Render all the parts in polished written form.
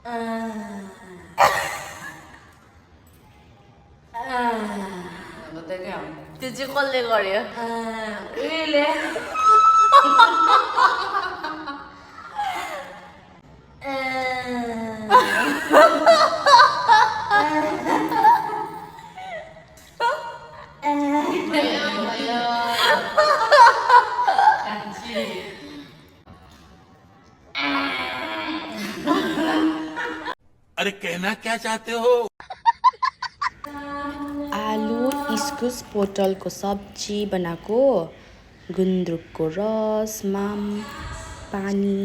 त्यो चाहिँ कसले गर्यो उहिले अरे कहना क्या चाहते हो? आलु इस्कुस पोटलको सब्जी बनाएको गुन्द्रुकको रस माम पानी।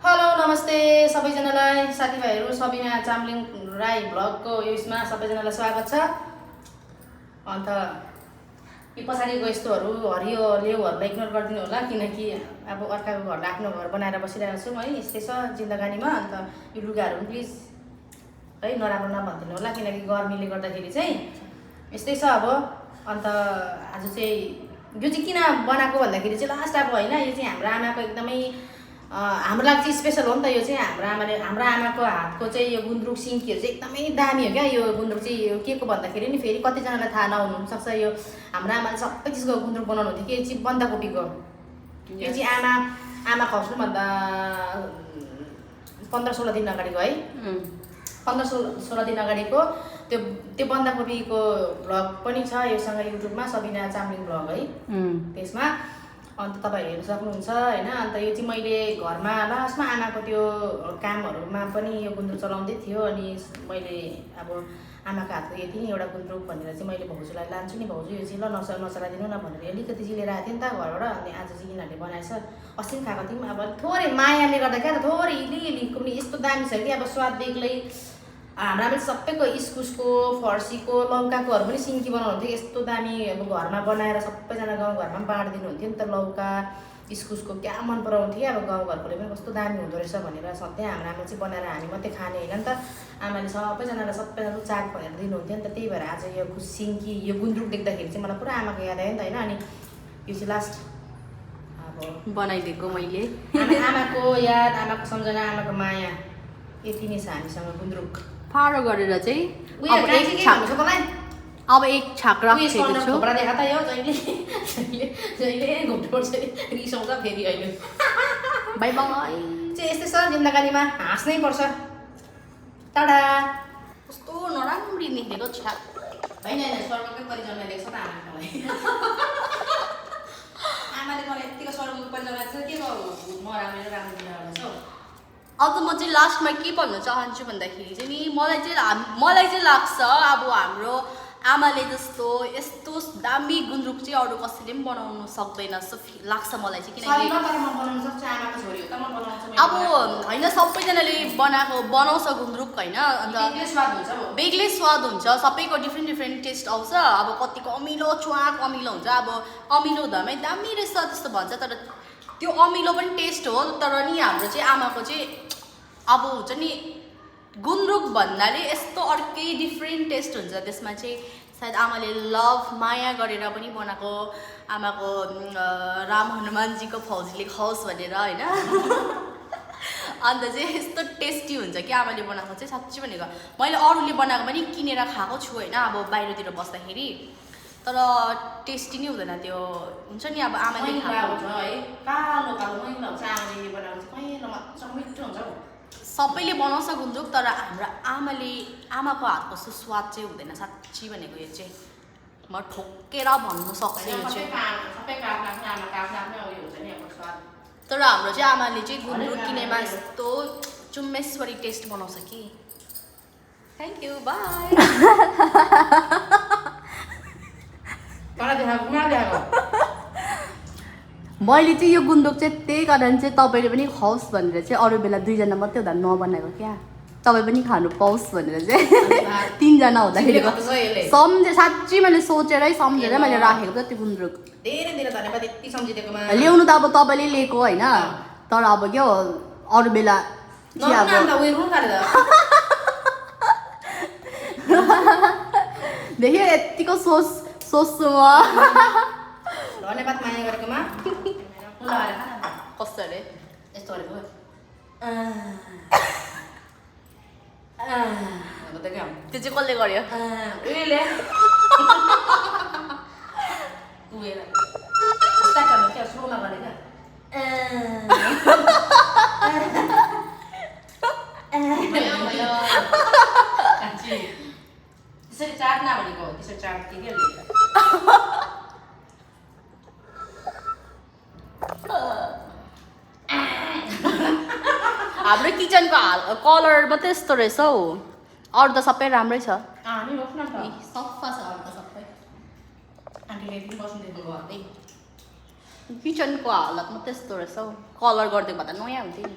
हेलो नमस्ते सबैजनालाई साथीभाइहरू सबिना चामलिङ राई भ्लगको यसमा सबैजनालाई स्वागत छ। अन्त यो पछाडिको यस्तोहरू हरियो लेउहरूलाई इग्नोर गरिदिनु होला किनकि अब अर्काको घर आफ्नो घर बनाएर बसिरहेको छु है, यस्तै छ जिन्दगानीमा। अन्त यो लुगाहरू पनि प्लिज है नराम्रो नभनिदिनु होला किनकि गर्मीले गर्दाखेरि चाहिँ यस्तै छ अब। अन्त आज चाहिँ यो चाहिँ किन बनाएको भन्दाखेरि चाहिँ लास्ट अब होइन, यो चाहिँ हाम्रो आमाको एकदमै हाम्रो लागि चाहिँ स्पेसल हो नि त। यो चाहिँ हाम्रो आमाको हातको चाहिँ यो गुन्द्रुक सिन्कीहरू चाहिँ एकदमै दामी हो क्या। यो गुन्द्रुक चाहिँ यो के को भन्दाखेरि नि फेरि कतिजनालाई थाहा नहुनुसक्छ, यो हाम्रो आमाले सबै चिजको गुन्द्रुक बनाउनु हुन्थ्यो कि चाहिँ बन्दाकोपीको। यो चाहिँ आमा खस्नुभन्दा 15-16 दिन अगाडिको है, 15-16 दिन अगाडिको त्यो बन्दाकोपीको भ्लग पनि छ योसँग युट्युबमा सबिना चामलिङ भ्लग है, त्यसमा अन्त तपाईहरु हेर्न सक्नुहुन्छ हैन। अन्त यो चाहिँ मैले घरमा लास्टमा आमाको त्यो कामहरुमा पनि यो गुन्द्रुक चलाउँदै थियो अनि मैले अब आमाको हातको यति नै एउटा गुन्द्रुक भनेर चाहिँ मैले भाउजूलाई लान्छु नि, भाउजू यो चाहिँ ल नचलाइदिनु न भनेर अलिकति चाहिँ लिएर आएको थिएँ नि त घरबाट। अनि आज चाहिँ यिनीहरूले बनाएछ, अस्ति पनि खाएको थियौँ। अब थोरै मायाले गर्दा क्या त थोरै इलिको पनि यस्तो दामी छ कि अब स्वाद बेग्लै। हाम्रो आमाले सबैको इस्कुसको फर्सीको लौकाकोहरू पनि सिन्की बनाउनुहुन्थ्यो, यस्तो दामी अब घरमा बनाएर सबैजना गाउँघरमा पनि बाँडिदिनु हुन्थ्यो नि त। लौका इस्कुसको क्या मन पराउँथ्यो अब गाउँघरकोले पनि कस्तो दामी हुँदो रहेछ भनेर सधैँ हाम्रो आमा चाहिँ बनाएर हामी मात्रै खाने होइन नि त, आमाले सबैजनालाई चाक भनेर दिनुहुन्थ्यो नि त। त्यही भएर आज यो सिन्की यो गुन्द्रुक देख्दाखेरि चाहिँ मलाई पुरा आमाको याद आयो नि त होइन। अनि यो चाहिँ लास्ट अब बनाइदिएको मैले आमाको याद, आमाको सम्झना, आमाको माया यति नै छ हामीसँग। गुन्द्रुक फारो गरेर चाहिँ अब एक छाक राखेको छु। देखा त यो जहिले घुम्नुपर्छ रिसाउँछ फेरि अहिले। बाई बाई चाहिँ यस्तै छ जिन्दगानीमा, हाँस्नै पर्छ। टाढा कस्तो नराम्री निक्लेको छाक होइन स्वर्गकै परिजनले लेख्छ त आमालाई। आमाले मलाई यतिको स्वर्गको परिजनलाई चाहिँ के म राम्रो दिनु छ। अब म चाहिँ लास्टमा के भन्न चाहन्छु भन्दाखेरि चाहिँ नि मलाई चाहिँ लाग्छ अब हाम्रो आमाले जस्तो यस्तो दामी गुन्द्रुक चाहिँ अरू कसैले पनि बनाउनु सक्दैन जस्तो लाग्छ मलाई चाहिँ। किनकि अब होइन सबैजनाले बनाउँछ गुन्द्रुक होइन, अन्त बेग्लै स्वाद हुन्छ, सबैको डिफ्रेन्ट टेस्ट आउँछ। अब कतिको अमिलो च्वाक अमिलो हुन्छ, अब अमिलो हुँदामै दामी रहेछ त्यस्तो भन्छ, तर त्यो अमिलो पनि टेस्ट हो। तर नि हाम्रो चाहिँ आमाको चाहिँ अब हुन्छ नि गुन्द्रुक भन्नाले यस्तो अर्कै डिफ्रेन्ट टेस्ट हुन्छ त्यसमा चाहिँ। सायद आमाले लभ माया गरेर पनि बनाएको, आमाको राम हनुमानजीको फौजीले खाओस् भनेर होइन। अन्त चाहिँ यस्तो टेस्टी हुन्छ कि आमाले बनाएको चाहिँ साँच्ची भनेको। मैले अरूले बनाएको पनि किनेर खाएको छु होइन अब बाहिरतिर बस्दाखेरि, तर टेस्टी नै हुँदैन त्यो हुन्छ नि। अब आमाले खाएको है कालो कालो मैला हुन्छ, आमाले बनाएको चाहिँ कैलो मजा मिठो हुन्छ। सबैले बनाउँछ गुन्द्रुक, तर हाम्रो आमाको हातको जस्तो स्वाद चाहिँ हुँदैन साँच्ची भनेको। यो चाहिँ म ठोकेर भन्नु सक्छु यो चाहिँ। तर हाम्रो चाहिँ आमाले चाहिँ गुन्द्रुक किनेमा यस्तो चुम्मेश्वरी टेस्ट बनाउँछ कि। Thank you by. मैले चाहिँ यो गुन्द्रुक चाहिँ त्यही कारण चाहिँ तपाईँले पनि खाओस् भनेर चाहिँ अरू बेला 2 जना मात्रै हुँदा नबनाएको क्या, तपाईँ पनि खानु पाओस् भनेर चाहिँ 3 जना हुँदाखेरि साँच्ची मैले सोचेरै सम्झेरै मैले राखेको त त्यो गुन्द्रुक। धेरै धेरै धन्यवाद यति सम्झिदिएकोमा। ल्याउनु त अब तपाईँले लिएको होइन, तर अब के हो अरू बेला देखियो यतिको सोच्छु म। धन्यवाद माया गरेकोमा। कस्तो अरे यस्तो गरेको क्या त्यो चाहिँ कसले गर्यो उयोले उयो स्टार्टरमा क्या स्लोमा गर्ने क्या भयो त्यसरी चाट्न भनेको हो त्यसरी चाट्थ्यो क्या हाम्रो किचनको कलर मात्रै यस्तो रहेछ हौ अरू त सबै राम्रै छ हामी रोक्न त सफा छ अरू त सबै आन्टीले पनि बस्नु दिएको घरमै किचनको हालत मात्रै यस्तो रहेछ हौ कलर गरिदिएको भए त नयाँ हुन्थ्यो नि